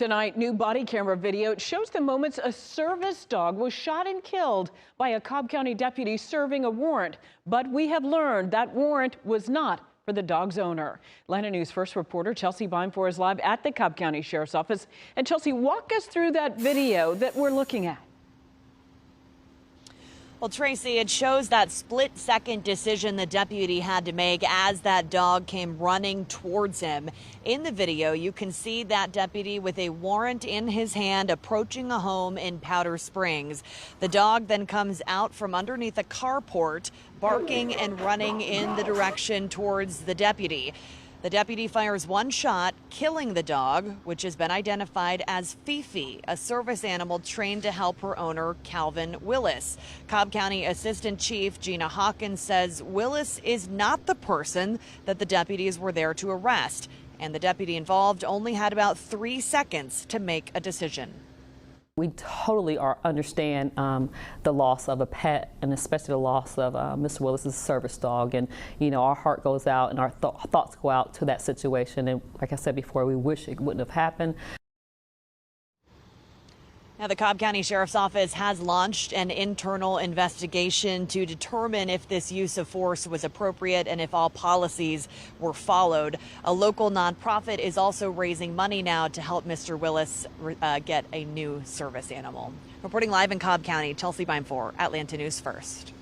Tonight, new body camera video shows the moments a service dog was shot and killed by a Cobb County deputy serving a warrant. But we have learned that warrant was not for the dog's owner. Atlanta News First reporter Chelsea Bimefor is live at the Cobb County Sheriff's Office. And Chelsea, walk us through that video that we're looking at. Well, Tracy, it shows that split-second decision the deputy had to make as that dog came running towards him. In the video, you can see that deputy with a warrant in his hand approaching a home in Powder Springs. The dog then comes out from underneath a carport, barking and running in the direction towards the deputy. The deputy fires one shot, killing the dog, which has been identified as Fifi, a service animal trained to help her owner, Calvin Willis. Cobb County Assistant Chief Gina Hawkins says Willis is not the person that the deputies were there to arrest, and the deputy involved only had about 3 seconds to make a decision. We totally understand the loss of a pet, and especially the loss of Mr. Willis's service dog. And our heart goes out and our thoughts go out to that situation. And like I said before, we wish it wouldn't have happened. Now, the Cobb County Sheriff's Office has launched an internal investigation to determine if this use of force was appropriate and if all policies were followed. A local nonprofit is also raising money now to help Mr. Willis get a new service animal. Reporting live in Cobb County, Chelsea Bimefor, Atlanta News First.